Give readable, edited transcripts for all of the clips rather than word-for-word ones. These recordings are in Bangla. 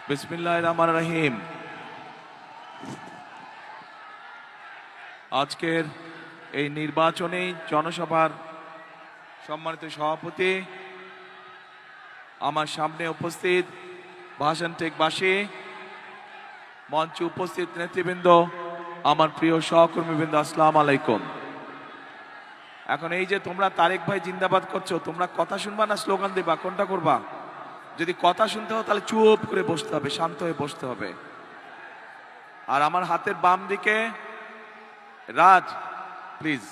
বিসমিল্লাহির রহমানির রহিম। আজকের এই নির্বাচনী জনসভার সম্মানিত সভাপতি, আমার সামনে উপস্থিত ভাষণ টেকবাসী, মঞ্চে উপস্থিত নেতৃবৃন্দ, আমার প্রিয় সহকর্মীবৃন্দ, আসসালামু আলাইকুম। এখন এই যে তোমরা তারেক ভাই জিন্দাবাদ করছো, তোমরা কথা শুনবা না স্লোগান দিবা, কোনটা করবা? যদি কথা শুনতে হয় তাহলে চুপ করে বসতে হবে, শান্ত হয়ে বসতে হবে। আর আমার হাতের বাম দিকে রাজ, প্লিজ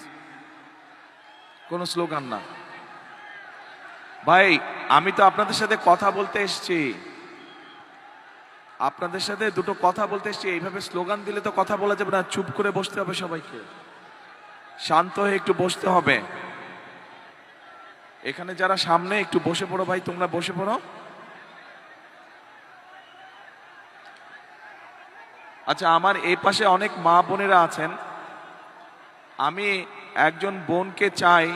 কোনো স্লোগান না ভাই। আমি তো আপনাদের সাথে কথা বলতে এসেছি, আপনাদের সাথে দুটো কথা বলতে এসেছি। এইভাবে স্লোগান দিলে তো কথা বলা যাবে না, চুপ করে বসতে হবে, সবাইকে শান্ত হয়ে একটু বসতে হবে। এখানে যারা সামনে একটু বসে পড়ো ভাই, তোমরা বসে পড়ো। আচ্ছা, আমার এই পাশে অনেক মা বোনেরা আছেন। আমি একজন বোনকে চাই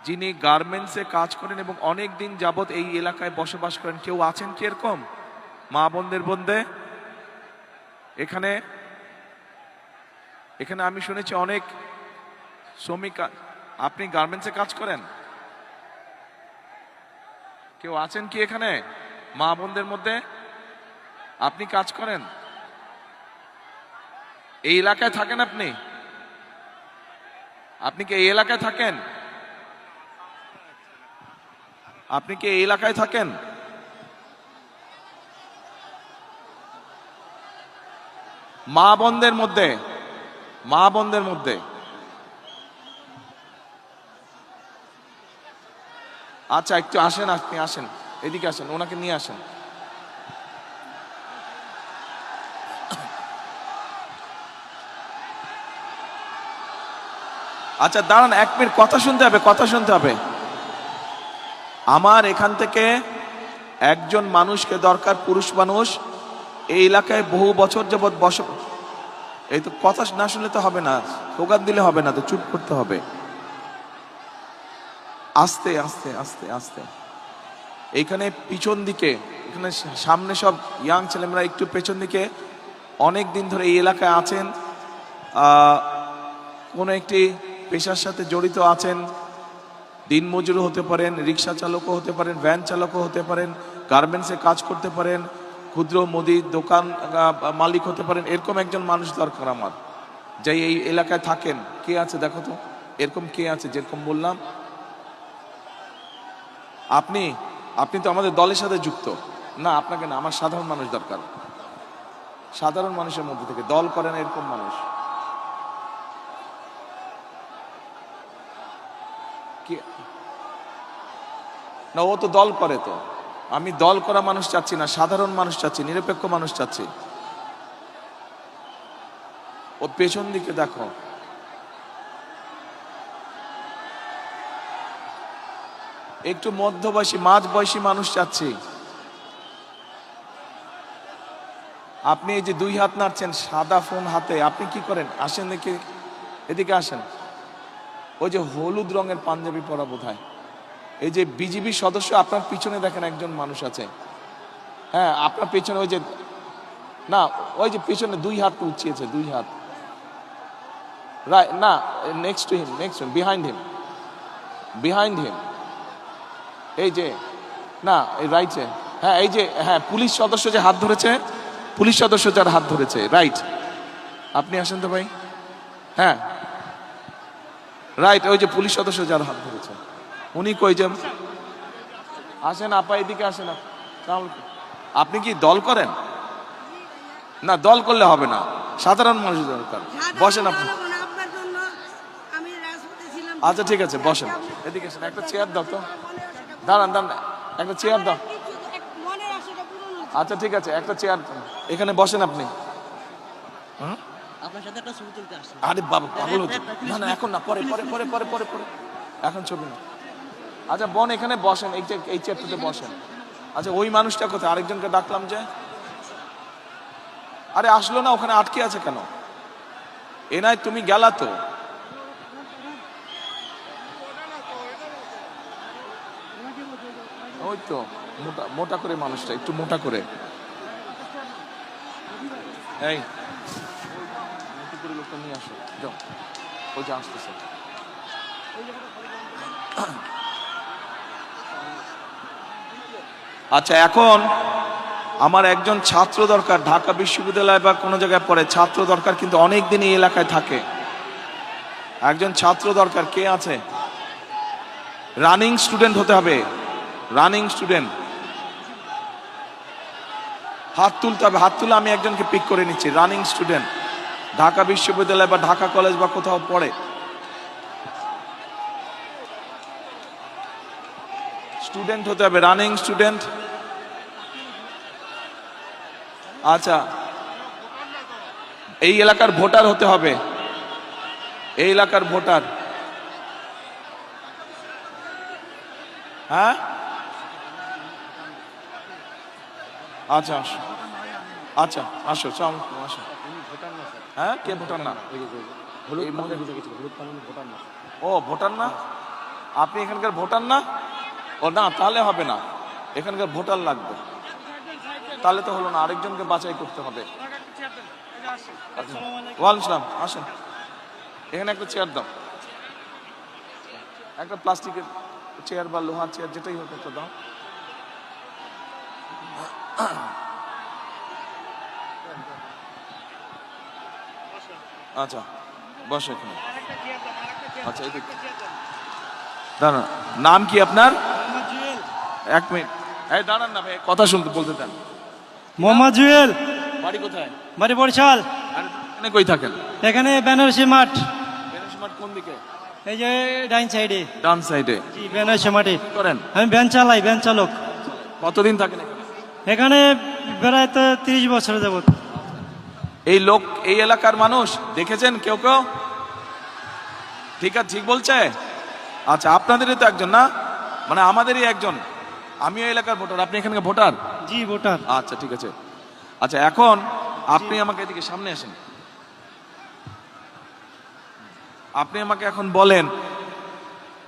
যিনি গার্মেন্টসে কাজ করেন এবং অনেক দিন যাবত এই এলাকায় বসবাস করেন। কেউ আছেন কি এরকম মা বোনদের মধ্যে? এখানে এখানে আমি শুনেছি অনেক শ্রমিক। আপনি গার্মেন্টসে কাজ করেন? কেউ আছেন কি এখানে মা বোনদের মধ্যে? আপনি কাজ করেন? এই এলাকায় থাকেন? আপনি কি এই এলাকায় থাকেন? আপনি কি এই এলাকায় থাকেন? মা বোনদের মধ্যে, মা বোনদের মধ্যে আচ্ছা, একটু আসেন, আপনি আসেন, এদিকে আসেন, ওনাকে নিয়ে আসেন। আচ্ছা দাঁড়ান, 1 মিনিট, কথা শুনতে হবে, কথা শুনতে হবে। আমার এখান থেকে একজন মানুষকে দরকার, পুরুষ মানুষ, এই এলাকায় বহু বছর যাবৎ এই তো কথা না শুনলে তো হবে না, স্লোগান দিলে হবে না, তো চুপ করতে হবে। আস্তে আস্তে আস্তে আস্তে। এইখানে পিছন দিকে, এখানে সামনে সব ইয়াং ছেলেমেয়েরা, একটু পেছন দিকে অনেক দিন ধরে এই এলাকায় আছেন, কোনো একটি পেশার সাথে জড়িত আছেন। দিনমজুর হতে পারেন, রিক্সা চালকও হতে পারেন, ভ্যান চালকও হতে পারেন, গার্মেন্টসে কাজ করতে পারেন, ক্ষুদ্র মুদির দোকান মালিক হতে পারেন। এরকম একজন মানুষ দরকার আমার, যে এই এলাকায় থাকেন। কে আছে দেখো তো, এরকম কে আছে? যেরকম বললাম, আপনি তো আমাদের দলের সাথে যুক্ত না, আপনাকে না, আমার সাধারণ মানুষ দরকার। সাধারণ মানুষের মধ্যে থেকে দল করেন এরকম মানুষ কি না? ও তো দল করে, তো আমি দল করা মানুষ চাচ্ছি না, সাধারণ মানুষ চাচ্ছি, নিরপেক্ষ মানুষ চাচ্ছি। ও পেছন দিকে দেখো, একটু মধ্যবয়সী, মাঝ বয়সী মানুষ চাচ্ছি। আপনি এই যে 2 হাত নাড়ছেন, সাদা ফোন হাতে, আপনি কি করেন? আসেন দেখি, এদিকে আসেন। ওই যে হলুদ রঙের পাঞ্জাবি পরা বোধহয়, এই যে বিজিবি সদস্য, আপনার পিছনে দেখেন একজন মানুষ আছে। হ্যাঁ, আপনার পিছনে ওই যে, না ওই যে পিছনে 2 হাত উঁচিয়েছে, 2 হাত, রাইট না, next to him, behind him, এই যে, না এই রাইটে, হ্যাঁ এই যে, হ্যাঁ পুলিশ সদস্য যে হাত ধরেছে, পুলিশ সদস্য যার হাত ধরেছে, রাইট। আপনি আসেন তো ভাই, হ্যাঁ রাইট, ওই যে পুলিশ সদস্য যার হাত ধরেছে উনি কই যে, আসেন আপা, এদিকে আসেন। আপনি কি দল করেন? না, দল করলে হবে না, সাধারণ মানুষ দরকার। বসেন আপনি। আচ্ছা ঠিক আছে, বসেন, এদিকে আসেন, একটা চেয়ার দাও তো, দাঁড়ান, একটা চেয়ার দাও। আচ্ছা ঠিক আছে, একটা চেয়ার এখানে বসেন আপনি। আরে বাবা, পাগল হচ্ছে না, না এখন না, পরে পরে পরে পরে পরে পরে, এখন ছবি না। আচ্ছা বোন, এখানে বসেন, এই চেয়ারটাতে বসেন। আচ্ছা ওই মানুষটা কোথায়? আরেকজনকে ডাকলাম যে, আরে আসলো না, ওখানে আটকে আছে কেন? এ নাই, তুমি গেলা তো। ওই তো মোটা মোটা করে মানুষটা, একটু মোটা করে। এই লোকটা নিয়ে আসো, যাও, ওই যে আসতেছে। আচ্ছা, এখন আমার একজন ছাত্র দরকার, ঢাকা বিশ্ববিদ্যালয় বা কোনো জায়গায় পড়ে ছাত্র দরকার, কিন্তু অনেক দিন এই এলাকায় থাকে। একজন ছাত্র দরকার, কে আছে? রানিং স্টুডেন্ট হতে হবে, রানিং স্টুডেন্ট। হাত তুলতে হবে, হাত তুলে আমি একজনকে পিক করে নিচ্ছি। রানিং স্টুডেন্ট, ঢাকা বিশ্ববিদ্যালয় বা ঢাকা কলেজ বা কোথাও পড়ে, স্টুডেন্ট হতে হবে, রানিং স্টুডেন্ট। আচ্ছা, এই এলাকার ভোটার হতে হবে, এই এলাকার ভোটার। হ্যাঁ, আচ্ছা আসো, আচ্ছা আসো, চল আসো। হ্যাঁ, কে ভোটার না? ও ভোটার না, আপনি এখানকার ভোটার না? ও না, তাহলে হবে না, এখানকার ভোটার লাগবে, তাহলে তো হলো না, আরেকজনকে বাছাই করতে হবে। ওয়ালাইকুম আসসালাম, আসেন, এখানে একটা চেয়ার দাও, একটা প্লাস্টিকের চেয়ার বা লোহার চেয়ার যেটাই হোক একটা দাও। আচ্ছা বসো এখানে। আচ্ছা এই দাঁড়ান, নাম কি আপনার? এক মিনিট, এই দাঁড়ান না ভাই, কথা শুনতে বলতে দেন। মোহাম্মদ জুয়েল। বাড়ি কোথায়? বাড়ি বরিশাল। এখানে কই থাকেন? এখানে বেনারসি মাঠ। বেনারসি মাঠ কোন দিকে? এই যে ডাইন সাইডে। ডান সাইডে। জি, বেনারসি মাঠে। করেন? আমি ভ্যান চালাই, ভ্যান চালক। কতদিন থাকেন এখানে? এখানে প্রায় তো 30 বছর যাবত। এই লোক এই এলাকার মানুষ দেখেছেন কেউ কেউ? ঠিক আছে, ঠিক বলছে। আচ্ছা, আপনাদেরই তো একজন না, মানে আমাদেরই একজন। আমিও এলাকার ভোটার, আপনি এখানকার ভোটার? জি ভোটার। আচ্ছা ঠিক আছে। আচ্ছা, এখন আপনি আমাকে এদিকে সামনে আসেন, আপনি আমাকে এখন বলেন,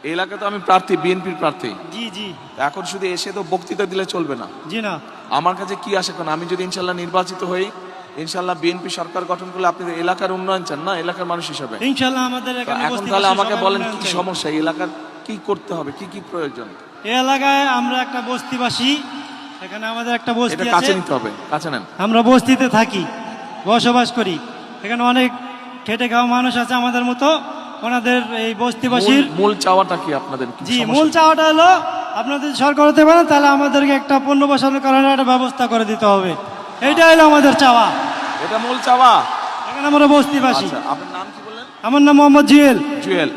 এই এলাকায় তো আমি প্রার্থী, বিএনপির প্রার্থী। জি জি। এখন শুধু এসে তো বক্তৃতা দিলে চলবে না। জি না। আমার কাছে কি আসে, কারণ আমি যদি ইনশাল্লাহ নির্বাচিত হই, ইনশাল্লাহ বিএনপি সরকার গঠন করলে আপনি এলাকার উন্নয়ন চান না, এলাকার মানুষ হিসাবে। ইনশাআল্লাহ আমাদের এখানে এখন তাহলে আমাকে বলেন কি সমস্যা, এই এলাকার কি করতে হবে, কি কি প্রয়োজন? এই এলাকায় আমরা একটা বস্তিবাসী, এখানে আমাদের একটা বস্তি এটা আছে। কাছে নিতে হবে, কাছে নেন। আমরা বস্তিতে থাকি, বসবাস করি। এখানে অনেক খেটে খাওয়া মানুষ আছে আমাদের মতো। ওনাদের এই বস্তিবাসীর মূল চাওয়াটা কি আপনাদের? কি জি, সমস্যা? মূল চাওয়াটা হলো আপনাদের সরকার হতে পারেন, তাহলে আমাদেরকে একটা পণ্য বসানোর কারণে একটা ব্যবস্থা করে দিতে হবে। এইটা হলো আমাদের চাওয়া। এটা মূল চাওয়া। এখানে আমরা বস্তিবাসী। আচ্ছা, আপনার নাম কি বললেন? আমার নাম মোহাম্মদ জুয়েল। জুয়েল।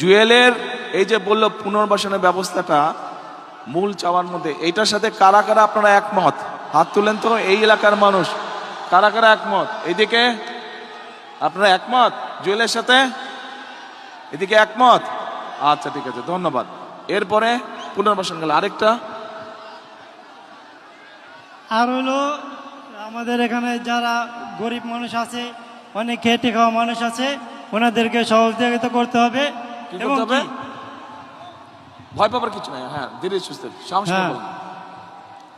জুয়েলের এই যে বললো পুনর্বাসনের ব্যবস্থাটা মূল চাওয়ার মধ্যে, এইটার সাথে কারা কারা আপনারা একমত? হাত তুলেন তো, এই এলাকার মানুষ কারা কারা একমত? এইদিকে আপনারা একমত জুয়েলের সাথে? এদিকে একমত? আচ্ছা ঠিক আছে, ধন্যবাদ। এরপরে পুনর্বাসন গেল, আরেকটা আর হলো আমাদের এখানে যারা গরিব মানুষ আছে, অনেক খেটে খাওয়া মানুষ আছে, ওনাদেরকে সহযোগিতা করতে হবে। কি এবং করতে হবে? কি? ভয় পাবার কিছু নাই, হ্যাঁ ধীরে সুস্থে সাহস করে হ্যাঁ। বলুন।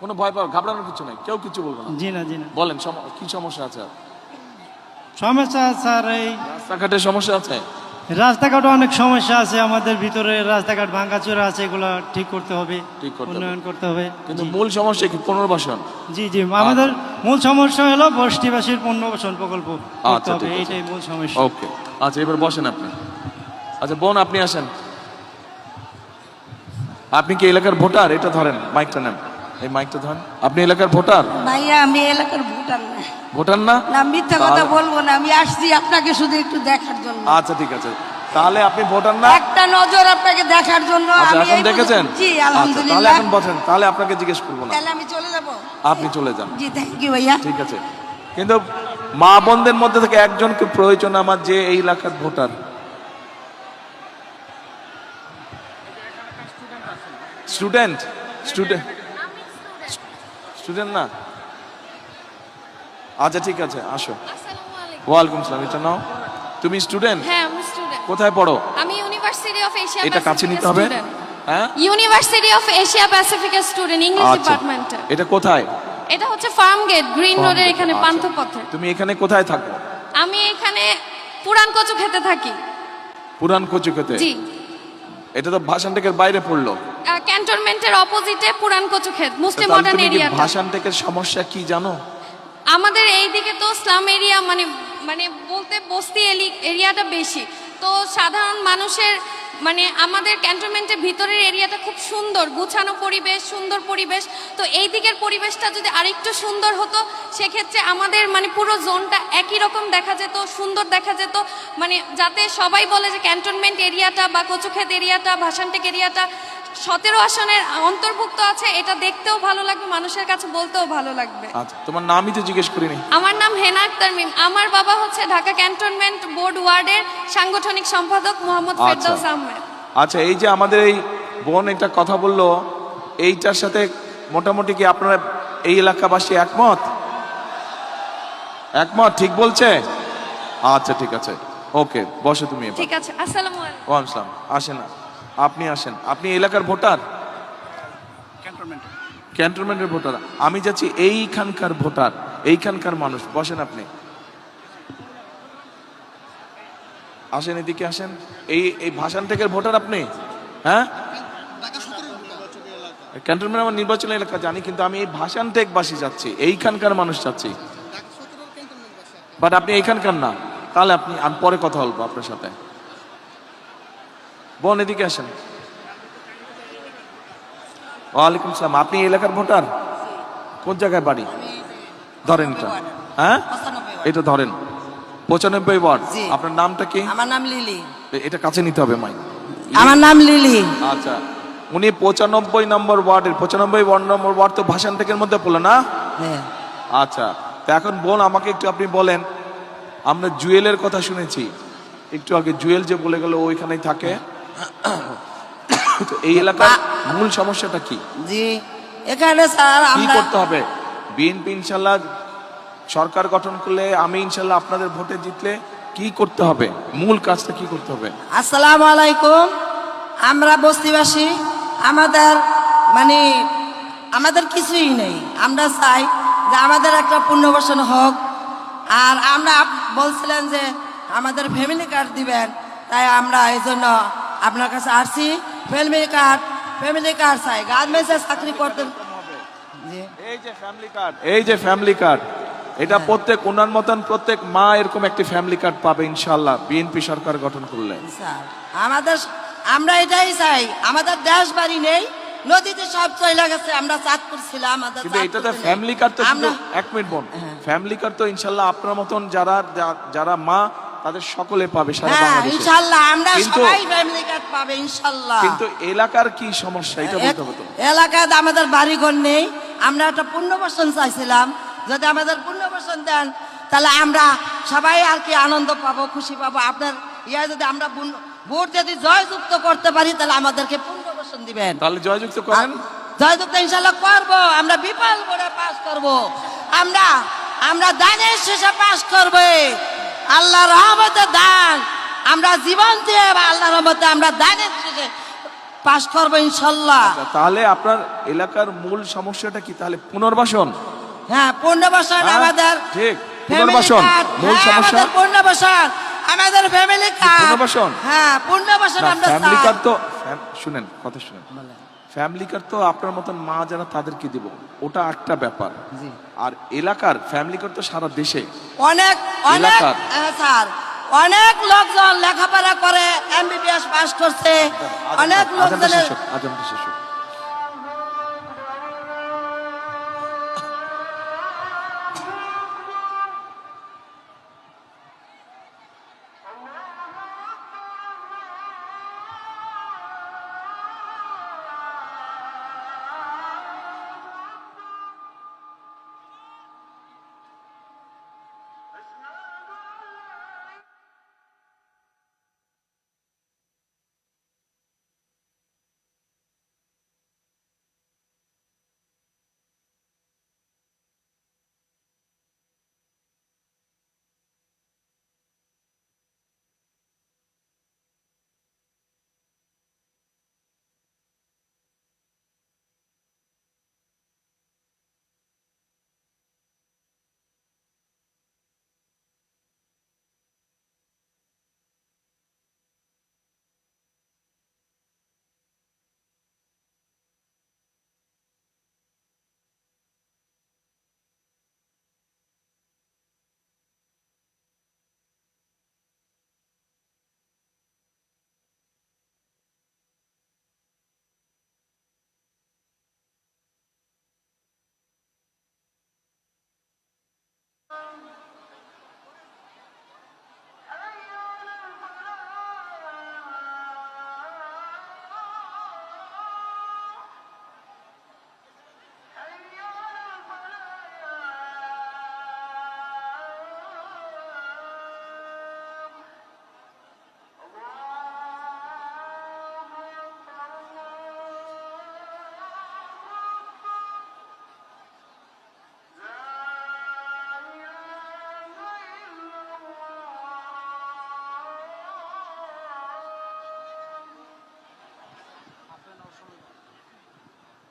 কোনো ভয় পাওয়ার ঘাবড়ানোর কিছু নাই, কেউ কিছু বলবো না। জি না, জি না। বলেন কি সমস্যা আছে? সমস্যা স্যার, এই রাস্তাঘাটের সমস্যা আছে? রাস্তাঘাটে অনেক সমস্যা আছে আমাদের ভিতরে, রাস্তাঘাট ভাঙাচোরা আছে, এগুলো ঠিক করতে হবে, ঠিক করতে হবে। উন্নয়ন করতে হবে। কিন্তু মূল সমস্যা কি? পুনর্বাসন। জি জি, আমাদের মূল সমস্যা হলো বস্তিবাসীর পুনর্বাসন প্রকল্প করতে আচ্ছা, হবে, ঠিক আছে। এইটাই মূল সমস্যা। ওকে, আচ্ছা এবার বসেন আপনি। আচ্ছা বোন, আপনি আসেন। আপনি কি এলাকার ভোটার? এটা ধরেন, মাইকটা নেন, এই মাইকটা ধরেন। আপনি এলাকার ভোটার? ভাইয়া আমি এলাকার ভোটার না। ভোটার না? না, মিথ্যা কথা বলবো না, আমি আসছি আপনাকে শুধু একটু দেখার জন্য। আচ্ছা ঠিক আছে, তাহলে আপনি ভোটার না? একটা নজর আপনাকে দেখার জন্য। আচ্ছা, আমি এখন এই দেখেছেন? জি আচ্ছা, তাহলে আলহামদুলিল্লাহ। এখন বসেন, তাহলে আপনাকে জিজ্ঞেস করবো না, তাহলে আমি চলে যাব। আপনি চলে যান। জি থ্যাংক ইউ ভাইয়া। ঠিক আছে, কিন্তু মা বোনদের মধ্যে থেকে একজনকে প্রয়োজন আমার, যে এই এলাকার ভোটার। স্টুডেন্ট? স্টুডেন্ট স্টুডেন্ট না? আচ্ছা ঠিক আছে, আসো। ওয়ালাইকুম সালাম। এটা নাও। তুমি স্টুডেন্ট? হ্যাঁ আমি স্টুডেন্ট। কোথায় পড়ো? আমি ইউনিভার্সিটি অফ এশিয়া এটা কাছে নিতে হবে। হ্যাঁ, university of Asia Pacific student, English আচ্ছা, ডিপার্টমেন্টে। এটা কোথায়? এটা হচ্ছে ফার্ম গেট গ্রিন Farm রোডের gate, এখানে আচ্ছা। পান্থপথে। তুমি এখানে কোথায় থাকো? আমি এখানে পুরান কচু খেতে থাকি। পুরান কচু খেতে? জি, এটা তো ভাষান টেকের বাইরে পড়লো। ক্যান্টনমেন্টের অপোজিটে পুরান কচু ক্ষেত, মুসলিম তাহলে মডার্ন তুমি কি এরিয়াটা। ভাষান টেকের সমস্যা কি জানো? আমাদের এইদিকে তো স্লাম এরিয়া, মানে মানে বলতে বস্তি এরিয়াটা বেশি, তো সাধারণ মানুষের মানে আমাদের ক্যান্টনমেন্টের ভিতরের এরিয়াটা খুব সুন্দর, গুছানো পরিবেশ, সুন্দর পরিবেশ। তো এই দিকের পরিবেশটা যদি আরেকটু সুন্দর হতো, সেক্ষেত্রে আমাদের মানে পুরো জোনটা একই রকম দেখা যেত, সুন্দর দেখা যেত, মানে যাতে সবাই বলে যে ক্যান্টনমেন্ট এরিয়াটা বা কচুক্ষেত এরিয়াটা, ভাষানটেক এরিয়াটা 17 আসনের অন্তর্ভুক্ত আছে, এটা দেখতেও ভালো লাগবে, মানুষের কাছে বলতেও ভালো লাগবে। আচ্ছা, তোমার নামই তো জিজ্ঞেস করিনি। আমার নাম হেনা আক্তার মিম। আমার বাবা হচ্ছে ঢাকা ক্যান্টনমেন্ট বোর্ড ওয়ার্ডের সাংগঠনিক সম্পাদক মোহাম্মদ আচ্ছা। ফেরদৌস আহমেদ। আচ্ছা, এই যে আমাদের এই বোন একটা কথা বললো, এইটার সাথে মোটামুটি কি আপনারা এই এলাকাবাসী একমত? একমত, ঠিক বলছে? আচ্ছা ঠিক আছে, ওকে, বসে তুমি এবার। ঠিক আছে, আসসালামু আলাইকুম। ওয়ালাইকুম আসসালাম। আসেন, আপনি আসেন। আপনি এলাকার ভোটার? ক্যান্টনমেন্টের ভোটার। আমি যাচ্ছি এইখানকার ভোটার, এইখানকার মানুষ। বসেন আপনি, আসেন এদিকে আসেন। এই এই ভাষান থেকে ভোটার আপনি? হ্যাঁ, ক্যান্টনমেন্ট আমার নির্বাচনী এলাকা জানি, কিন্তু আমি এই ভাষান টেকবাসী যাচ্ছি, এইখানকার মানুষ যাচ্ছি। বাট আপনি এইখানকার না, তাহলে আপনি, আমি পরে কথা বলবো আপনার সাথে। বোন এদিকে আসেন। ওয়ালাইকুম সালাম। আপনি এই এলাকার ভোটার? কোন জায়গায় বাড়ি? ধরেন এটা, হ্যাঁ এটা ধরেন, 95 ওয়ার্ড। জি। আপনার নামটা কি? আমার নাম লিলি। এটা কাছে নিতে হবে মাই। আমার নাম লিলি। আচ্ছা, উনি 95 নম্বর ওয়ার্ডের, 95 নম্বর ওয়ার্ড তো ভাষান টেকের মধ্যে পড়লো না? হ্যাঁ। আচ্ছা, তো এখন বোন আমাকে একটু আপনি বলেন, আমরা জুয়েলের কথা শুনেছি একটু আগে, জুয়েল যে বলে গেল ওইখানেই থাকে, তো এই এলাকার মূল সমস্যাটা কি? জি, এখানে স্যার কি আমরা করতে হবে? বিএনপি ইনশাল্লাহ সরকার গঠন করলে, আমি ইনশাল্লাহ আপনাদের ভোটে জিতলে কি করতে হবে? মূল কাজটা কি করতে হবে? আসসালামু আলাইকুম। আমরা বস্তিবাসী, আমাদের মানে আমাদের কিছুই নেই। আমরা চাই যে আমাদের একটা পুনর্বাসন হোক। আর আমরা বলছিলেন যে আমাদের ফ্যামিলি কার্ড দিবেন, তাই আমরা এই জন্য আপনার কাছে আসছি। ফ্যামিলি কার্ড চাই, গার্মেন্টসে চাকরি করতে। জি। এই যে ফ্যামিলি কার্ড, এই যে ফ্যামিলি কার্ড, এটা প্রত্যেক ওনার মতন প্রত্যেক মা এরকম একটি ফ্যামিলি কার্ড পাবে ইনশাল্লাহ বিএনপি সরকার গঠন করলে। স্যার আমরা এটাই চাই। আমাদের দেশ বাড়ি নেই, নদীতে সব চলে গেছে। আমরা চাঁদপুর ছিলাম, আমাদের কিন্তু এটাতে চাঁদপুরে নেই। ফ্যামিলি কার্ড তো শুধু, আমরা- এক মিনিট বোন, ফ্যামিলি কার্ড তো ইনশাল্লাহ আপনার মতন যারা মা তাদের সকলে পাবে সারা হ্যাঁ বাংলাদেশে। ইনশাল্লাহ আমরা কিন্তু- সবাই ফ্যামিলি কার্ড পাবে ইনশাল্লাহ। কিন্তু এলাকার কি সমস্যা এটা বলতে হবে তো। এলাকায় আমাদের বাড়িঘর নেই। আমরা একটা পুনর্বাসন চাইছিলাম, যদি আমাদের পুনর্বাসন দেন তাহলে আমরা সবাই আর কি আনন্দ পাবো, খুশি পাবো। আপনার যদি আমরা ভোট যদি জয়যুক্ত করতে পারি তাহলে আমাদেরকে পুনর্বাসন দিবেন। তাহলে জয়যুক্ত করেন। জয়যুক্ত ইনশাল্লাহ করবো। আমরা বিপুল ভোটে পাস করবো। আমরা দানের শেষে পাস করবো। আল্লাহ রহমতে দান, আমরা জীবন দিয়ে আল্লাহ রহমতে আমরা দানের শেষে পাস করবো ইনশাল্লাহ। তাহলে আপনার এলাকার মূল সমস্যাটা কি? তাহলে পুনর্বাসন। হ্যাঁ, পুনর্বাসন হ্যাঁ, আমাদের ঠিক, family পুনর্বাসন card, মূল হ্যাঁ, সমস্যা। আমাদের পুনর্বাসন, আমাদের ফ্যামিলি কার্ড। পুনর্বাসন? হ্যাঁ, পুনর্বাসন আমরা ফ্যামিলি চাই। কার্ড তো শুনেন, কথা শুনেন। ফ্যামিলি কার্ড তো আপনার মতন মা যারা তাদেরকে দিব, ওটা একটা ব্যাপার। আর এলাকার ফ্যামিলি কার্ড তো সারা দেশে অনেক এলাকার। স্যার, অনেক লোকজন লেখাপড়া করে এমবিবিএস পাস করছে, অনেক আজানটা লোকজনের শেষ হোক, আজানটা শেষ হোক।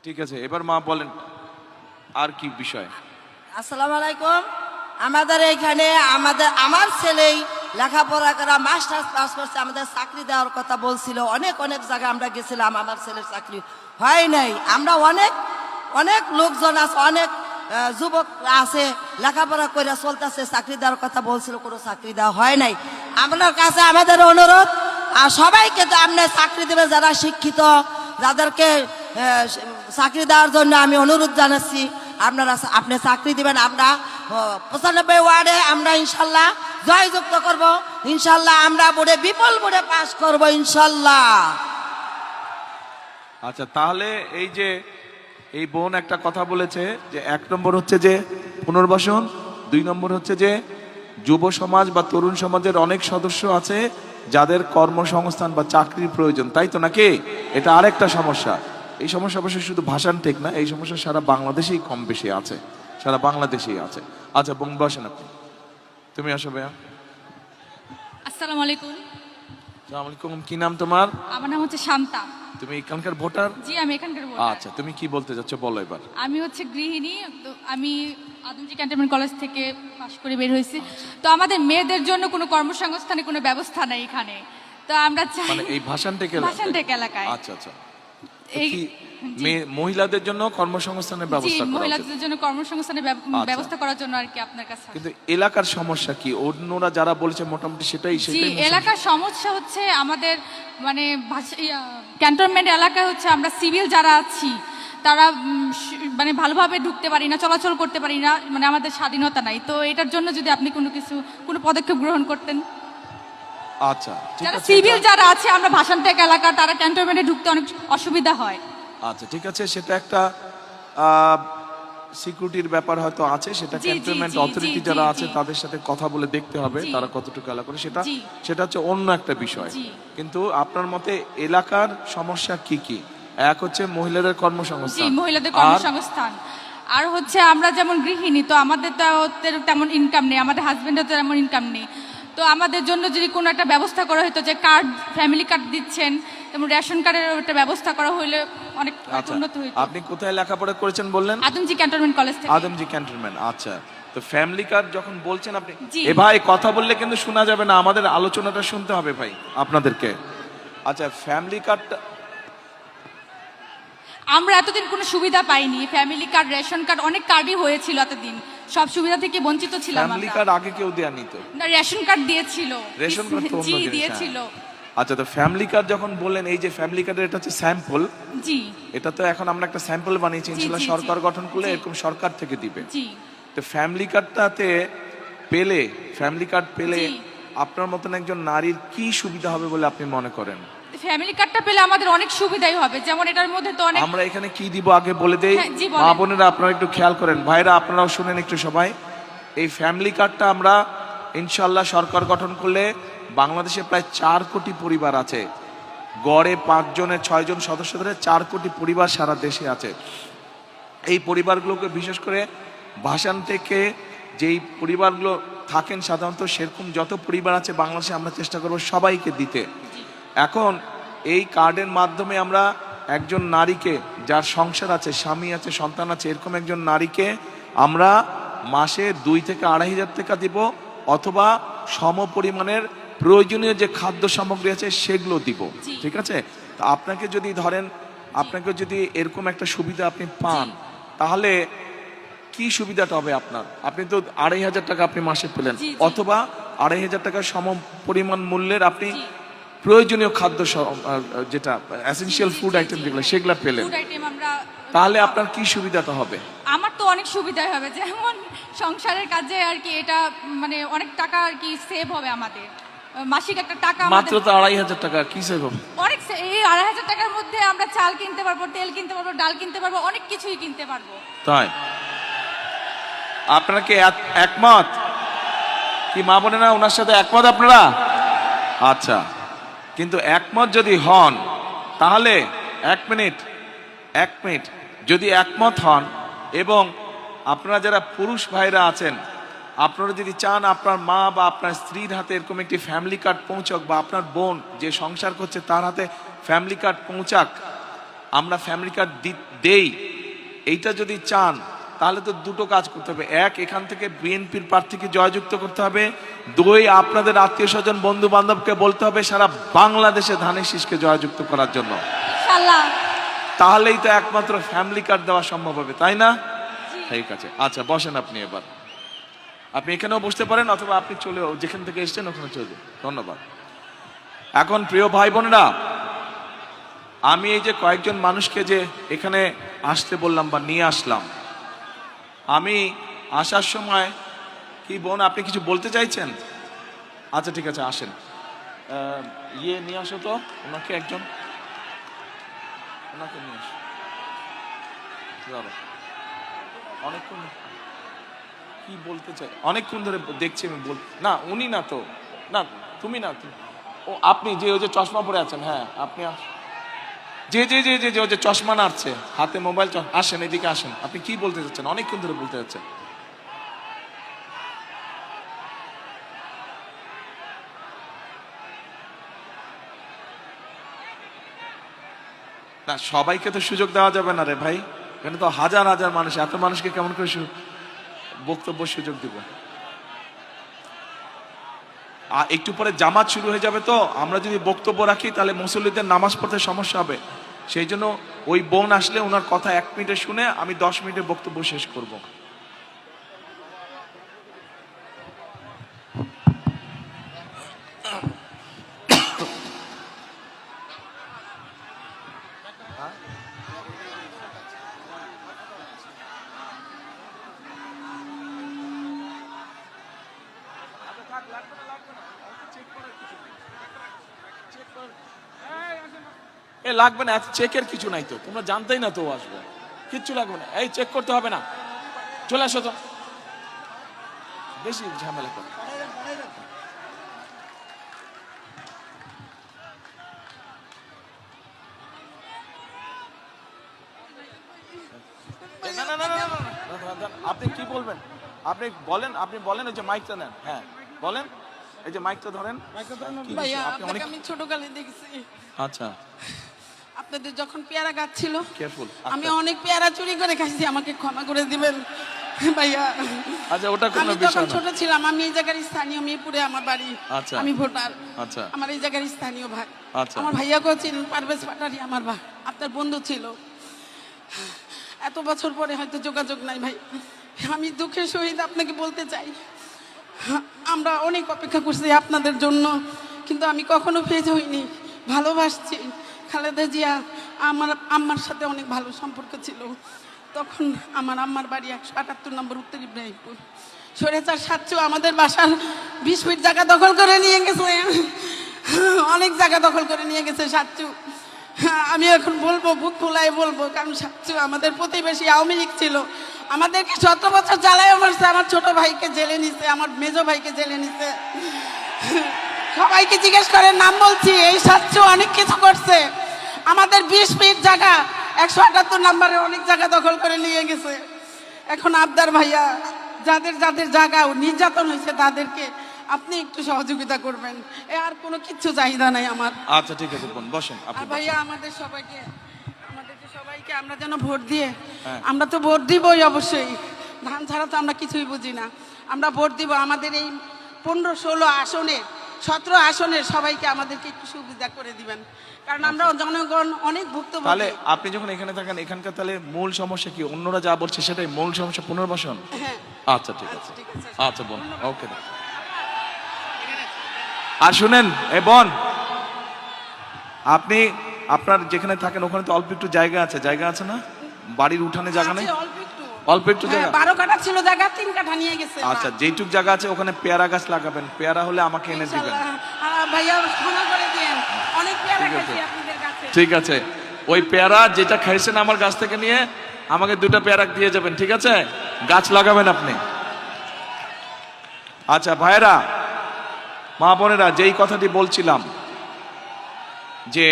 ঠিক আছে, এবার মা বলেন আর কি বিষয়। আসসালামু আলাইকুম। আমাদের এইখানে আমার ছেলেই লেখাপড়া করা মাস্টার্স পাস করছে, আমাদের চাকরি দেওয়ার কথা বলছিল, অনেক অনেক জায়গায় আমরা গেছিলাম, আমার ছেলের চাকরি হয় নাই। আমরা অনেক অনেক লোকজন আছে, অনেক যুবক আছে লেখাপড়া করে চলতেছে, চাকরি দেওয়ার কথা বলছিল, কোনো চাকরি দেওয়া হয় নাই। আপনার কাছে আমাদের অনুরোধ, আর সবাইকে তো আপনি চাকরি দেবে, যারা শিক্ষিত, যাদেরকে চাকরি দেওয়ার জন্য আমি অনুরোধ জানাচ্ছি, আপনি চাকরি দিবেন। আমরা 95 ওয়ার্ডে আমরা ইনশাল্লাহ জয়যুক্ত করব, ইনশাল্লাহ আমরা বোর্ডে বিপুল বোর্ডে পাশ করব ইনশাল্লাহ। আচ্ছা, তাহলে এই যে এই বোন একটা কথা বলেছে যে 1 নম্বর হচ্ছে যে পুনর্বাসন, 2 নম্বর হচ্ছে যে যুব সমাজ বা তরুণ সমাজের অনেক সদস্য আছে যাদের কর্মসংস্থান বা চাকরির প্রয়োজন, তাই তো নাকি? এটা আরেকটা সমস্যা। এই সমস্যা অবশ্যই শুধু ভাষান ঠিক না, এই সমস্যা সারা বাংলাদেশেই কম বেশি আছে, সারা বাংলাদেশেই আছে। আচ্ছা বোন বসেন, আপনি তুমি আসো ভাইয়া। আসসালামু আলাইকুম। আসসালামু আলাইকুম। কি নাম তোমার? আমার নাম হচ্ছে শান্তা। তুমি এখানকার ভোটার? জি, আমি এখানকার ভোটার। আচ্ছা, তুমি কি বলতে যাচ্ছ বলো এবার। আমি হচ্ছে গৃহিণী, তো আমি আদমজি ক্যান্টনমেন্ট কলেজ থেকে পাশ করে বের হয়েছি। তো আমাদের মেয়েদের জন্য কোনো কর্মসংস্থানের কোনো ব্যবস্থা নাই এখানে, তো আমরা চাই মানে এই ভাষানটেক ভাষানটেক এলাকায়। আচ্ছা আচ্ছা, এই কি মহিলাদের জন্য কর্মসংস্থানের জি, ব্যবস্থা করা উচিত? মহিলাদের জন্য কর্মসংস্থানের ব্যবস্থা করার জন্য আর কি আপনার কাছে। কিন্তু এলাকার সমস্যা কি? অন্যরা যারা বলেছে মোটামুটি সেটাই জি, সেটাই এলাকার সমস্যা হচ্ছে আমাদের মানে ক্যান্টনমেন্ট এলাকায় হচ্ছে আমরা সিভিল যারা আছি তারা মানে ভালোভাবে ঢুকতে পারি না, চলাচল করতে পারি না, মানে আমাদের স্বাধীনতা নাই। তো এটার জন্য যদি আপনি কোনো পদক্ষেপ গ্রহণ করতেন। আচ্ছা ঠিক যারা আছে, সিভিল যারা আছে আমরা ভাষানটেক এলাকা, তারা ক্যান্টনমেন্টে ঢুকতে অনেক অসুবিধা হয়। আচ্ছা ঠিক আছে, সেটা একটা সিকিউরিটির ব্যাপার হয়তো আছে, সেটা জি, জি, ক্যান্টনমেন্ট জি, অথরিটি জি, যারা জি, আছে জি। তাদের সাথে কথা বলে দেখতে হবে জি। তারা কতটুকু এলাকা করে, জি। সেটা হচ্ছে অন্য একটা বিষয়। জি। কিন্তু আপনার মতে এলাকার সমস্যা কি কি? এক হচ্ছে মহিলাদের জি, কর্মসংস্থান, মহিলাদের আর কর্মসংস্থান। আর হচ্ছে আমরা যেমন গৃহিণী, তো আমাদের তো তেমন ইনকাম নেই, আমাদের হাজবেন্ডের তো তেমন ইনকাম নেই। তো আমাদের জন্য যদি কোনো একটা ব্যবস্থা করা হতো, যে কার্ড, ফ্যামিলি কার্ড দিচ্ছেন, তেমন রেশন কার্ডের একটা ব্যবস্থা করা হইলে অনেক আচ্ছা, উন্নত হইতো। আপনি কোথায় লেখাপড়া করেছেন বললেন? আদমজি ক্যান্টনমেন্ট কলেজ থেকে। আদমজি ক্যান্টনমেন্ট। আচ্ছা, তো ফ্যামিলি কার্ড যখন বলছেন আপনি, জি। এ ভাই কথা বললে কিন্তু শোনা যাবে না, আমাদের আলোচনাটা শুনতে হবে ভাই আপনাদেরকে। আচ্ছা, ফ্যামিলি কার্ডটা আমরা এতদিন কোনো সুবিধা পাইনি, ফ্যামিলি কার্ড, রেশন কার্ড, অনেক কার্ডই হয়েছিল এতদিন, সব সুবিধা থেকে বঞ্চিত ছিলাম ফ্যামিলি আমরা। কার্ড আগে কেউ দেয়া নিত? না, রেশন কার্ড দিয়েছিল। রেশন কার্ড তো অন্য জি, জিনিস, দিয়েছিল। হ্যাঁ। আচ্ছা, তো ফ্যামিলি কার্ড যখন বললেন, এই যে ফ্যামিলি কার্ডের এটা হচ্ছে স্যাম্পল, জি এটা তো এখন আমরা একটা স্যাম্পল বানিয়েছি, জি, ইনশাআল্লাহ জি, সরকার জি। গঠন করলে জি। এরকম সরকার থেকে দিবে। জি তো ফ্যামিলি কার্ডটাতে পেলে, ফ্যামিলি কার্ড পেলে জি। আপনার মতন একজন নারীর কি সুবিধা হবে বলে আপনি মনে করেন? ফ্যামিলি কার্ডটা পেলে আমাদের অনেক সুবিধাই হবে, যেমন এটার মধ্যে তো অনেক। আমরা এখানে কি দিব আগে বলে দেই, হ্যাঁ, জি, বলেন। মা বোনেরা আপনারা একটু খেয়াল করেন, ভাইরা আপনারাও শুনেন একটু সবাই। এই ফ্যামিলি কার্ডটা আমরা ইনশাআল্লাহ সরকার গঠন করলে বাংলাদেশে প্রায় 4 কোটি পরিবার আছে, গড়ে 5 জনের 6 জন সদস্য ধরে 4 কোটি পরিবার সারা দেশে আছে। এই পরিবারগুলোকে বিশেষ করে ভাষান থেকে যেই পরিবারগুলো থাকেন সাধারণত, সেরকম যত পরিবার আছে বাংলাদেশে আমরা চেষ্টা করব সবাইকে দিতে। এখন এই কার্ডের মাধ্যমে আমরা একজন নারীকে, যার সংসার আছে, স্বামী আছে, সন্তান আছে, এরকম একজন নারীকে আমরা মাসে 2 থেকে 2,500 টাকা দিব, অথবা সম পরিমাণের প্রয়োজনীয় যে খাদ্য সামগ্রী আছে সেগুলো দিব। জি। ঠিক আছে? তো আপনাকে যদি ধরেন, আপনাকে যদি এরকম একটা সুবিধা আপনি পান, তাহলে কি সুবিধাটা হবে আপনার? আপনি তো 2,500 টাকা আপনি মাসে পেলেন, জি, জি। অথবা 2,500 টাকার সম পরিমাণ মূল্যের আপনি জি। প্রয়োজনীয় খাদ্য যেটা এসেনশিয়াল ফুড আইটেম যেগুলো সেগুলো পেলেন, ফুড আইটেম আমরা। তাহলে আপনার কি সুবিধাটা হবে? আমার তো অনেক সুবিধাই হবে, যেমন সংসারের কাজে আর কি, এটা মানে অনেক টাকা আর কি সেভ হবে আমাদের, মাসিক একটা টাকা মাত্র আমাদের তো 2,500 টাকা, কি সেভ হবে? অনেক এই 2,500 টাকার মধ্যে আমরা চাল কিনতে পারবো, তেল কিনতে পারবো, ডাল কিনতে পারবো, অনেক কিছুই কিনতে পারবো। তাই আপনারা কি একমত? কি মা বোনেরা ওনার সাথে একমত আপনারা? আচ্ছা, কিন্তু একমত যদি হন তাহলে এক মিনিট যদি একমত হন, এবং আপনারা যারা পুরুষ ভাইরা আছেন, আপনারা যদি চান আপনার মা বা আপনার স্ত্রীর হাতে এরকম একটি ফ্যামিলি কার্ড পৌঁছক, বা আপনার বোন যে সংসার করছে তার হাতে ফ্যামিলি কার্ড পৌঁছাক, আমরা ফ্যামিলি কার্ড দেই, এইটা যদি চান তাহলে তো দুটো কাজ করতে হবে। এক, এখান থেকে বিএনপির প্রার্থীকে জয়যুক্ত করতে হবে। দুই, আপনাদের আত্মীয় স্বজন বন্ধু বান্ধবকে বলতে হবে সারা বাংলাদেশে ধানের শীষকে জয়যুক্ত করার জন্য। ইনশাআল্লাহ। তাহলেই তো একমাত্র ফ্যামিলি কার্ড দেওয়া সম্ভব হবে, তাই না? ঠিক আছে, আচ্ছা বসেন আপনি। এবার আপনি এখানেও বসতে পারেন অথবা আপনি চলেও যেখান থেকে এসেছেন ওখানে চলে যান। ধন্যবাদ। এখন প্রিয় ভাই বোনেরা, আমি এই যে কয়েকজন মানুষকে যে এখানে আসতে বললাম বা নিয়ে আসলাম, আমি আসার সময় কি বোন আপনি কিছু বলতে চাইছেন? আচ্ছা ঠিক আছে, আসেন। ইয়ে নিয়ে আসো তো ওনাকে, একজন ওনাকে নিয়ে আসো। দাঁড়াও, অনেকক্ষণ কি বলতে চাই, অনেকক্ষণ ধরে দেখছি আমি না উনি না তো, না তুমি না, ও আপনি যে ওই যে চশমা পরে আছেন, হ্যাঁ আপনি যে যে যে যে ওই যে চশমা নাড়ছে হাতে মোবাইল, আসেন এদিকে আসেন। আপনি কি বলতে চাচ্ছেন? অনেকক্ষণ ধরে বলতে চাচ্ছেন। না সবাইকে তো সুযোগ দেওয়া যাবে না রে ভাই, এখানে তো হাজার হাজার মানুষ, এত মানুষকে কেমন করে বক্তব্য সুযোগ দিব? আর একটু পরে জামাত শুরু হয়ে যাবে, তো আমরা যদি বক্তব্য রাখি তাহলে মুসল্লিদের নামাজ পড়তে সমস্যা হবে। সেই জন্য ওই বোন আসলে ওনার কথা 1 মিনিটে শুনে আমি 10 মিনিটে বক্তব্য শেষ করব। এ লাগবে না, চেকের কিছু নাই তো, তোমরা জানতেই না তো ও আসবে, কিচ্ছু লাগবে না। এই চেক করতে হবে না, চলে আসো তো, বেশি ঝামেলা করে। না না না না না, আপনি কি বলবেন? আপনি বলেন ওই যে মাইকটা নেন, হ্যাঁ বলেন, এই যে মাইকটা ধরেন। ভাইয়া আপনি অনেক, আমি ছোটকালে দেখছি আচ্ছা আপনাদের যখন পেয়ারা গাছ ছিল, কেয়ারফুল, আমি অনেক পেয়ারা চুরি করে খাইছি, আমাকে ক্ষমা করে দিবেন ভাইয়া। আচ্ছা ওটা কোনো আমি বিষয় যখন না। ছোট ছিলাম, আমি এই জায়গার স্থানীয়, মিরপুরে আমার বাড়ি, আচ্ছা। আমি ভোটার, আচ্ছা আমার এই জায়গার স্থানীয় ভাই। আচ্ছা। আমার ভাইয়াকেও চিনেন, পারভেজ পাটারি আমার ভাই, আপনার বন্ধু ছিল। এত বছর পরে হয়তো যোগাযোগ নাই ভাই, আমি দুঃখের সহিত আপনাকে বলতে চাই, আমরা অনেক অপেক্ষা করছি আপনাদের জন্য, কিন্তু আমি কখনো ফেজ হইনি, ভালোবাসছি। খালেদা জিয়া আমার আম্মার সাথে অনেক ভালো সম্পর্ক ছিল। তখন আমার আম্মার বাড়ি 178 নম্বর উত্তর ইব্রাহিমপুর। স্বৈরাচার সাচ্চু আমাদের বাসার 20 ফিট জায়গা দখল করে নিয়ে গেছে, অনেক জায়গা দখল করে নিয়ে গেছে সাচ্চু। আমি এখন বলবো, বুক ফুলায় বলবো, কারণ সাচ্চু আমাদের প্রতিবেশী, আওয়ামী লীগ ছিল, আমাদেরকে 17 বছর জ্বালায় মারছে, আমার ছোট ভাইকে জেলে নিছে, আমার মেজো ভাইকে জেলে নিছে। সবাইকে জিজ্ঞেস করে, নাম বলছি, এই সাচ্চু অনেক কিছু করছে। আমাদের 20 ফিট জায়গা 178 নম্বরে অনেক জায়গা দখল করে নিয়ে গেছে। এখন আবদার ভাইয়া, যাদের যাদের জায়গা নির্যাতন হয়েছে তাদেরকে আপনি একটু সহযোগিতা করবেন, আর কোনো কিচ্ছু চাহিদা নাই আমার। আচ্ছা ঠিক আছে বোন, বসেন আপনি। আর ভাইয়া আমাদের সবাইকে আমরা যেন ভোট দিয়ে, হ্যাঁ। আমরা তো ভোট দিবই অবশ্যই, ধান ছাড়া তো আমরা কিছুই বুঝি না। আমরা ভোট দিব, আমাদের এই 15-16 আসনের, 17 আসনের সবাইকে আমাদেরকে একটু সুবিধা করে দিবেন, কারণ আমরা জনগণ অনেক ভুক্তভোগী। তাহলে আপনি যখন এখানে থাকেন, এখানকার তাহলে মূল সমস্যা কি? অন্যরা যা বলছে সেটাই মূল সমস্যা, পুনর্বাসন? হ্যাঁ আচ্ছা ঠিক আছে, ঠিক আছে। আচ্ছা বোন, ওকে। আর শুনেন এ বোন, আপনি আপনার যেখানে থাকেন ওখানে তো অল্প একটু জায়গা আছে না? বাড়ির উঠানে জায়গা নেই? আছে, অল্প একটু জায়গা? 12 কাঠা ছিল জায়গা, 3 কাঠা নিয়ে গেছে। আচ্ছা, যেটুক জায়গা আছে ওখানে পেয়ারা গাছ লাগাবেন, পেয়ারা হলে আমাকে এনে দিবেন। ইনশাআল্লাহ। ভাইয়া ক্ষমা করে দিয়েন, অনেক পেয়ারা খাইছি আপনাদের কাছে। ঠিক আছে, ওই পেয়ারা যেটা খাইছেন আমার গাছ থেকে নিয়ে আমাকে 2টা পেয়ারা দিয়ে যাবেন, ঠিক আছে? গাছ লাগাবেন আপনি। আচ্ছা ভাইরা, মা বোনেরা, যেই কথাটি বলছিলাম যে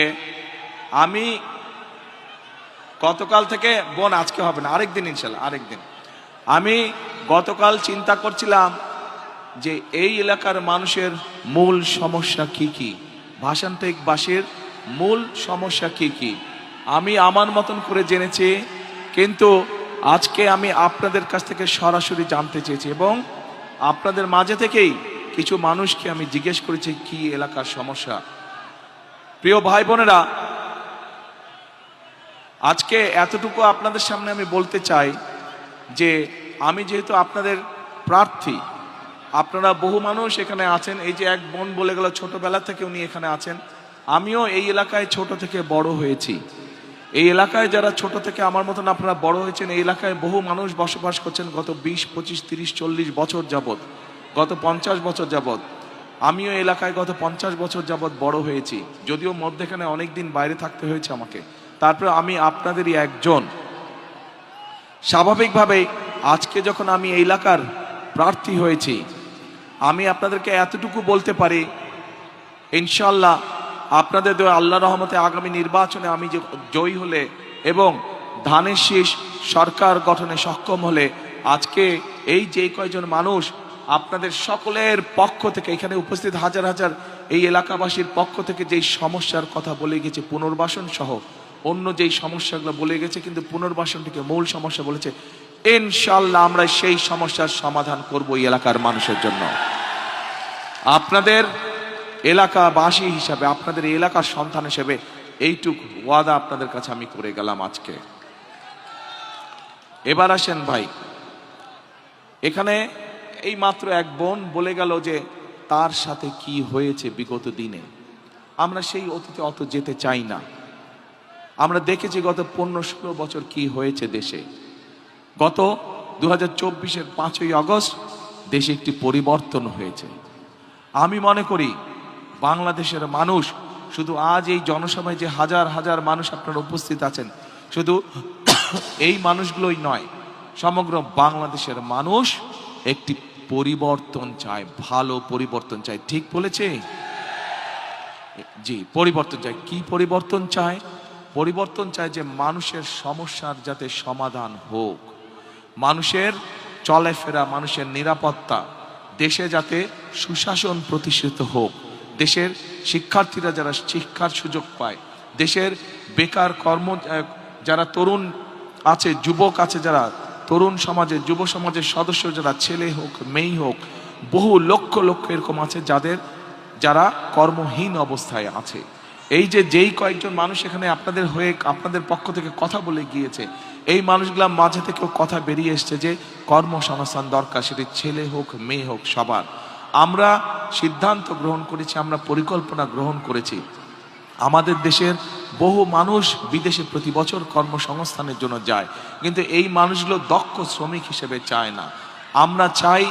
আমি গতকাল থেকে, বোন আজকে হবে না, আরেকদিন ইনশাল্লাহ, আরেকদিন। আমি গতকাল চিন্তা করছিলাম যে এই এলাকার মানুষের মূল সমস্যা কি কি, ভাষান্তিকবাসীর মূল সমস্যা কি কি। আমি আমার মতন করে জেনেছি কিন্তু আজকে আমি আপনাদের কাছ থেকে সরাসরি জানতে চেয়েছি এবং আপনাদের মাঝে থেকেই কিছু মানুষকে আমি জিজ্ঞেস করেছি কি এলাকার সমস্যা। প্রিয় ভাই বোনেরা, আজকে এতটুকু আপনাদের সামনে আমি বলতে চাই যে আমি যেহেতু আপনাদের প্রার্থী, আপনারা বহু মানুষ এখানে আছেন। এই যে এক বোন বলে গেল ছোটবেলা থেকে উনি এখানে আছেন, আমিও এই এলাকায় ছোট থেকে বড় হয়েছি। এই এলাকায় যারা ছোট থেকে আমার মতন আপনারা বড় হয়েছেন, এই এলাকায় বহু মানুষ বসবাস করছেন গত 20, 25, 30, 40 বছর যাবৎ, গত 50 বছর যাবৎ। আমিও এলাকায় গত 50 বছর যাবৎ বড় হয়েছি, যদিও মধ্যেখানে অনেক দিন বাইরে থাকতে হয়েছে আমাকে। তারপরে আমি আপনাদেরই একজন। স্বাভাবিকভাবেই আজকে যখন আমি এই এলাকার প্রার্থী হয়েছি, আমি আপনাদেরকে এতটুকু বলতে পারি, ইনশাল্লাহ আপনাদের দোয়া আল্লাহ রহমতে আগামী নির্বাচনে আমি যে জয়ী হলে এবং ধানের শীষ সরকার গঠনে সক্ষম হলে, আজকে এই যে কয়জন মানুষ আপনাদের সকলের পক্ষ থেকে এখানে উপস্থিত হাজার হাজার এই এলাকাবাসীর পক্ষ থেকে যেই সমস্যার কথা বলে গেছে, পুনর্বাসন সহ অন্য যেই সমস্যাগুলো বলে গেছে, কিন্তু পুনর্বাসনটিকে মূল সমস্যা বলেছে, ইনশাল্লাহ আমরা সেই সমস্যার সমাধান করব এই এলাকার মানুষের জন্য। আপনাদের এলাকাবাসী হিসাবে, আপনাদের এলাকার সন্তান হিসেবে এইটুকু ওয়াদা আপনাদের কাছে আমি করে গেলাম আজকে। এবার আসেন ভাই, এখানে এই মাত্র এক বোন বলে গেল যে তার সাথে কি হয়েছে বিগত দিনে। আমরা সেই অতীতে অত যেতে চাই না। আমরা দেখেছি গত 15-16 বছর কি হয়েছে দেশে। গত 2024-এর 5ই আগস্ট দেশে একটি পরিবর্তন হয়েছে। আমি মনে করি বাংলাদেশের মানুষ, শুধু আজ এই জনসভায় যে হাজার হাজার মানুষ আপনারা উপস্থিত আছেন, শুধু এই মানুষগুলোই নয়, সমগ্র বাংলাদেশের মানুষ একটি পরিবর্তন চায়, ভালো পরিবর্তন চায়। ঠিক বলেছে? জি, পরিবর্তন চায়। কি পরিবর্তন চায়? পরিবর্তন চায় যে মানুষের সমস্যার যাতে সমাধান হোক, মানুষের চলাফেরা, মানুষের নিরাপত্তা, দেশে যাতে সুশাসন প্রতিষ্ঠিত হোক, দেশের শিক্ষার্থীরা যারা শিক্ষার সুযোগ পায়, দেশের বেকার কর্ম যারা তরুণ আছে, যুবক আছে, যারা তরুণ সমাজে, যুব সমাজের সদস্য যারা, ছেলে হোক মেয়ে হোক, বহু লক্ষ লক্ষ এরকম আছে যারা কর্মহীন অবস্থায় আছে। এই যে যেই কয়েকজন মানুষ এখানে আপনাদের হয়ে আপনাদের পক্ষ থেকে কথা বলে গিয়েছে, এই মানুষগুলোর মাঝে থেকেও কথা বেরিয়ে এসছে যে কর্মসংস্থান দরকার, সেটি ছেলে হোক মেয়ে হোক সবার। আমরা সিদ্ধান্ত গ্রহণ করেছি, আমরা পরিকল্পনা গ্রহণ করেছি। আমাদের দেশের বহু মানুষ বিদেশে প্রতি বছর কর্মসংস্থানের জন্য যায়, কিন্তু এই মানুষগুলো দক্ষ শ্রমিক হিসেবে চায় না। আমরা চাই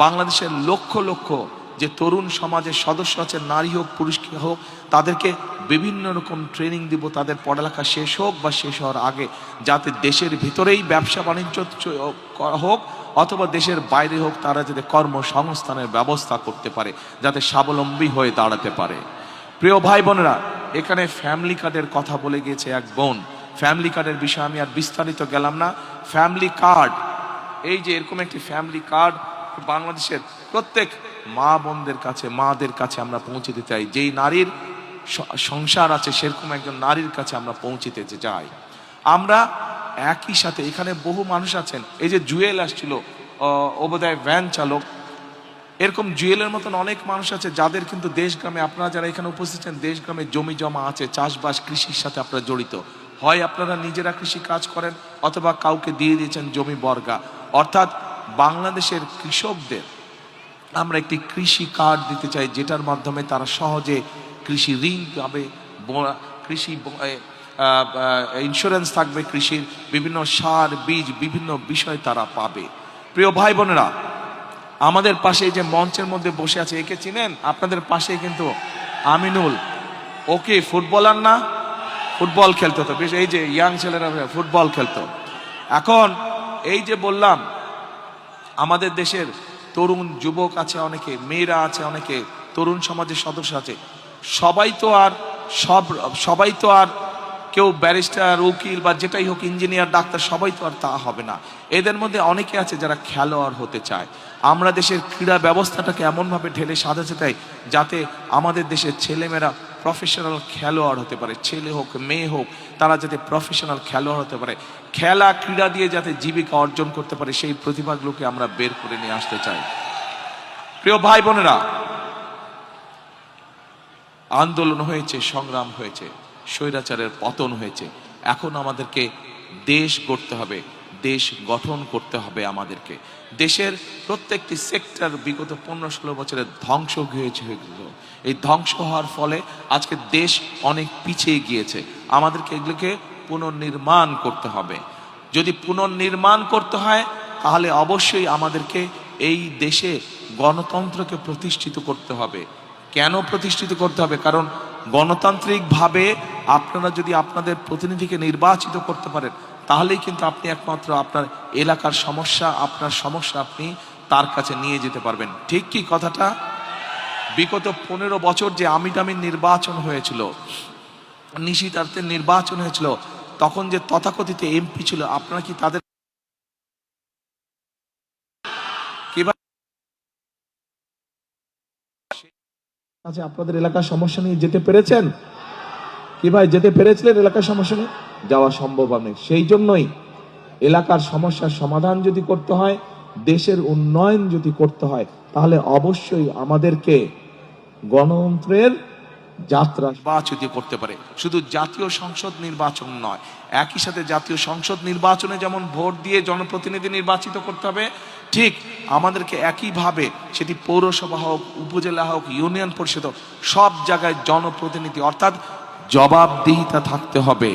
বাংলাদেশের লক্ষ লক্ষ যে তরুণ সমাজের সদস্য আছে, নারী হোক পুরুষ হোক, তাদেরকে বিভিন্ন রকম ট্রেনিং দিব, তাদের পড়ালেখা শেষ হোক বা শেষ হওয়ার আগে, যাতে দেশের ভিতরেই ব্যবসা বাণিজ্য হোক অথবা দেশের বাইরে হোক, তারা যাতে কর্মসংস্থানের ব্যবস্থা করতে পারে, যাতে স্বাবলম্বী হয়ে দাঁড়াতে পারে। প্রিয় ভাই বোনেরা, এখানে ফ্যামিলি কার্ডের কথা বলে গিয়েছে এক বোন। ফ্যামিলি কার্ডের বিষয়ে আমি আর বিস্তারিত গেলাম না। ফ্যামিলি কার্ড, এই যে এরকম একটি ফ্যামিলি কার্ড বাংলাদেশের প্রত্যেক মা বোনদের কাছে, মাদের কাছে আমরা পৌঁছে দিতে চাই। যেই নারীর সংসার আছে সেরকম একজন নারীর কাছে আমরা পৌঁছে দিতে চাই। আমরা একই সাথে এখানে বহু মানুষ আছেন, এই যে জুয়েল আসছিল, বোধহয় ভ্যান চালক, এরকম জুয়েলের মতন অনেক মানুষ আছে যাদের কিন্তু দেশ গ্রামে, আপনারা যারা এখানে উপস্থিত আছেন, দেশ গ্রামে জমি জমা আছে, চাষবাস কৃষির সাথে আপনারা জড়িত। হয় আপনারা নিজেরা কৃষি কাজ করেন অথবা কাউকে দিয়ে দিয়েছেন জমি বর্গা। অর্থাৎ বাংলাদেশের কৃষকদের আমরা একটি কৃষি কার্ড দিতে চাই, যেটার মাধ্যমে তারা সহজে কৃষি ঋণ পাবে, কৃষি ইন্স্যুরেন্স থাকবে, কৃষির বিভিন্ন সার বীজ বিভিন্ন বিষয় তারা পাবে। প্রিয় ভাই বোনেরা, আমাদের পাশে যে মঞ্চের মধ্যে বসে আছে, একে চিনেন? আপনাদের পাশে কিন্তু আমিনুল, ওকে ফুটবলার না, ফুটবল খেলতো, তো বেশ, এই যে ইয়াং ছেলেরা ফুটবল খেলতো। এখন এই যে বললাম, আমাদের দেশের তরুণ যুবক আছে অনেকে, মেয়েরা আছে অনেকে, তরুণ সমাজের সদস্য আছে। সবাই তো আর কেউ ব্যারিস্টার, উকিল বা যেটাই হোক, ইঞ্জিনিয়ার, ডাক্তার, সবাই তো আর তা হবে না। এদের মধ্যে অনেকে আছে যারা খেলোয়াড় হতে চায়। আমরা দেশের ক্রীড়া ব্যবস্থাটাকে এমনভাবে ঢেলে সাজাতে চাই যাতে আমাদের দেশের ছেলেমেয়েরা প্রফেশনাল খেলোয়াড় হতে পারে, ছেলে হোক মেয়ে হোক, তারা যাতে প্রফেশনাল খেলোয়াড় হতে পারে, খেলা ক্রীড়া দিয়ে যাতে জীবিকা অর্জন করতে পারে, সেই প্রতিভাগুলোকে আমরা বের করে নিয়ে আসতে চাই। প্রিয় ভাই বোনেরা, আন্দোলন হয়েছে, সংগ্রাম হয়েছে, স্বৈরাচারের পতন হয়েছে, এখন আমাদেরকে দেশ গড়তে হবে, দেশ গঠন করতে হবে। আমাদেরকে দেশের প্রত্যেকটি সেক্টর বিগত 15-16 বছরের ধ্বংস হয়েছে। এই ধ্বংস হওয়ার ফলে আজকে দেশ অনেক পিছিয়ে গিয়েছে। আমাদেরকে এগুলোকে পুনর্নির্মাণ করতে হবে। যদি পুনর্নির্মাণ করতে হয় তাহলে অবশ্যই আমাদেরকে এই দেশে গণতন্ত্রকে প্রতিষ্ঠিত করতে হবে। কেন প্রতিষ্ঠিত করতে হবে? কারণ গণতান্ত্রিকভাবে আপনারা যদি আপনাদের প্রতিনিধিকে নির্বাচিত করতে পারেন তাহলেই কিন্তু আপনি একমাত্র আপনার এলাকার সমস্যা, আপনার সমস্যা আপনি তার কাছে নিয়ে যেতে পারবেন। ঠিক কি কথাটা? বিগত 15 বছর যে আমিটামির নির্বাচন হয়েছিল, নিশিতার্থের নির্বাচন হয়েছিল, তখন যে তথাকথিত এমপি ছিল, আপনারা কি তাদের আচ্ছা আপনাদের এলাকার সমস্যা নিয়ে যেতে পেরেছেন কি ভাই? যেতে পেরেছিলেন এলাকার সমস্যা নিয়ে? যাওয়া সম্ভব নেই। সেই জন্যই এলাকার সমস্যার সমাধান যদি করতে হয়, দেশের উন্নয়ন যদি করতে হয়, তাহলে অবশ্যই আমাদেরকে গণতন্ত্রের যাত্রা নির্বাচিত করতে পারে। শুধু জাতীয় সংসদ নির্বাচন নয়, একই সাথে জাতীয় সংসদ নির্বাচনে যেমন ভোট দিয়ে জনপ্রতিনিধি নির্বাচিত করতে হবে, ঠিক আমাদেরকে একইভাবে সেটি পৌরসভা হোক, উপজেলা হোক, ইউনিয়ন পরিষদ হোক, সব জায়গায় জনপ্রতিনিধি অর্থাৎ জবাবদিহিতা থাকতে হবে।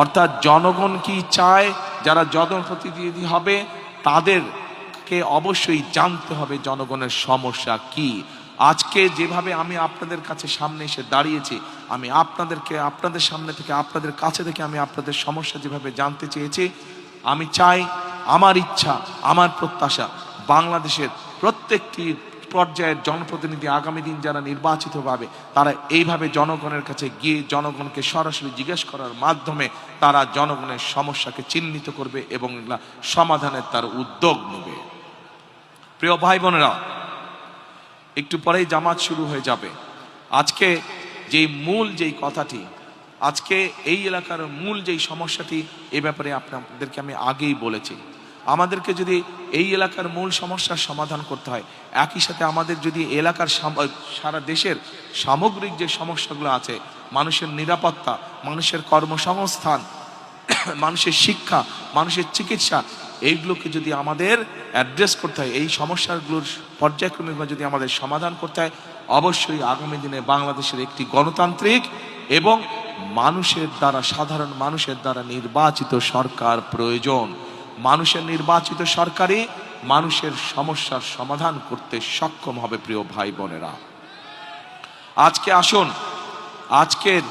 অর্থাৎ জনগণ কি চায়, যারা জনপ্রতিনিধি হবে তাদেরকে অবশ্যই জানতে হবে জনগণের সমস্যা কি। আজকে যেভাবে আমি আপনাদের কাছে সামনে এসে দাঁড়িয়েছি, আমি আপনাদেরকে আপনাদের সামনে থেকে, আপনাদের কাছে থেকে আমি আপনাদের সমস্যা যেভাবে জানতে চেয়েছি, আমি চাই, আমার ইচ্ছা, আমার প্রত্যাশা, বাংলাদেশের প্রত্যেকটি পর্যায়ের জনপ্রতিনিধি আগামী দিন যারা নির্বাচিত হবে তারা এইভাবে জনগণের কাছে গিয়ে জনগণকে সরাসরি জিজ্ঞেস করার মাধ্যমে তারা জনগণের সমস্যাকে চিহ্নিত করবে এবং এগুলা সমাধানের তার উদ্যোগ নেবে। প্রিয় ভাই বোনেরা, একটু পরেই জামাত শুরু হয়ে যাবে। আজকে যেই মূল যেই কথাটি, আজকে এই এলাকার মূল যেই সমস্যাটি, এ ব্যাপারে আপনাদেরকে আমি আগেই বলেছি। আমাদেরকে যদি এই এলাকার মূল সমস্যার সমাধান করতে হয়, একই সাথে আমাদের যদি এলাকার সারা দেশের সামগ্রিক যে সমস্যাগুলো আছে, মানুষের নিরাপত্তা, মানুষের কর্মসংস্থান, মানুষের শিক্ষা, মানুষের চিকিৎসা, এইগুলোকে যদি আমাদের অ্যাড্রেস করতে হয়, এই সমস্যাগুলোর পর্যায়ক্রমিকভাবে যদি আমাদের সমাধান করতে হয়, অবশ্যই আগামী দিনে বাংলাদেশের একটি গণতান্ত্রিক এবং মানুষের দ্বারা, সাধারণ মানুষের দ্বারা নির্বাচিত সরকার প্রয়োজন। মানুষের নির্বাচিত সরকারই মানুষের সমস্যার সমাধান করতে সক্ষম হবে। প্রিয় ভাই বোনেরা, আজকে আসুন, আজকের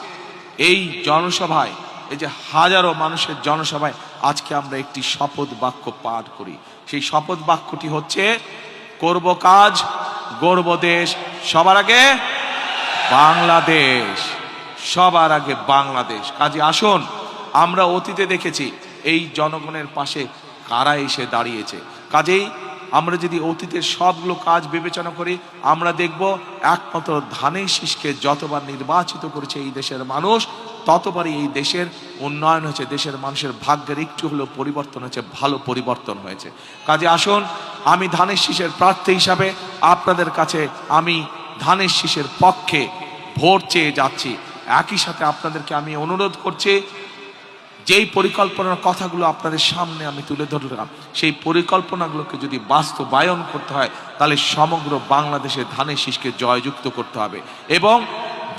এই জনসভায়, এই যে হাজারো মানুষের জনসভায় আজকে আমরা একটি শপথ বাক্য পাঠ করি। সেই শপথ বাক্যটি হচ্ছে, করব কাজ, গড়ব দেশ, সবার আগে বাংলাদেশ, সবার আগে বাংলাদেশ। কাজে আসুন, আমরা অতীতে দেখেছি এই জনগণের পাশে কারা এসে দাঁড়িয়েছে। কাজেই আমরা যদি অতীতের সবগুলো কাজ বিবেচনা করি, আমরা দেখব একমাত্র ধানের শীষকে যতবার নির্বাচিত করেছে এই দেশের মানুষ, ততবারই এই দেশের উন্নয়ন হয়েছে, দেশের মানুষের ভাগ্যের একটু হলেও পরিবর্তন হয়েছে, ভালো পরিবর্তন হয়েছে। কাজে আসুন, আমি ধানের শীষের প্রার্থী হিসাবে আপনাদের কাছে আমি ধানের শীষের পক্ষে ভোট চেয়ে যাচ্ছি। একই সাথে আপনাদেরকে আমি অনুরোধ করছি, যেই পরিকল্পনার কথাগুলো আপনাদের সামনে আমি তুলে ধরলাম, সেই পরিকল্পনাগুলোকে যদি বাস্তবায়ন করতে হয়, তাহলে সমগ্র বাংলাদেশে ধানের শীষকে জয়যুক্ত করতে হবে। এবং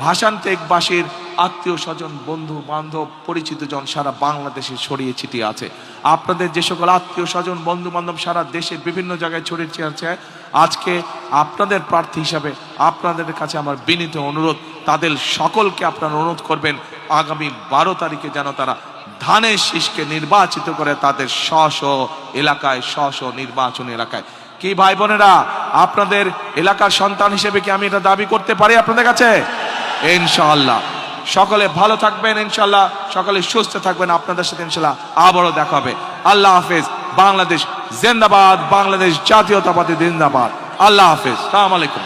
ভাষান্তেকবাসীর আত্মীয় স্বজন, বন্ধু বান্ধব, পরিচিত জন সারা বাংলাদেশে ছড়িয়ে ছিটিয়ে আছে। আপনাদের যে সকল আত্মীয় স্বজন, বন্ধু বান্ধব সারা দেশের বিভিন্ন জায়গায় ছড়িয়ে ছিটিয়ে আছে, আজকে আপনাদের প্রার্থী হিসাবে আপনাদের কাছে আমার বিনীত অনুরোধ, তাদের সকলকে আপনারা অনুরোধ করবেন আগামী 12 তারিখে যেন তারা ধানের শীষকে নির্বাচিত করে তাদের স্ব এলাকায়, স্ব নির্বাচনী এলাকায়। কি ভাই বোনেরা, আপনাদের এলাকার সন্তান হিসেবে কি আমি এটা দাবি করতে পারি আপনাদের কাছে? ইনশাআল্লাহ। সকলে ভালো থাকবেন, ইনশাআল্লাহ সকলে সুস্থ থাকবেন। আপনাদের সাথে ইনশাআল্লাহ আবারও দেখা হবে। আল্লাহ হাফেজ। বাংলাদেশ জিন্দাবাদ, বাংলাদেশ জাতীয়তাবাদী জিন্দাবাদ। আল্লাহ হাফেজ। আসসালামু আলাইকুম।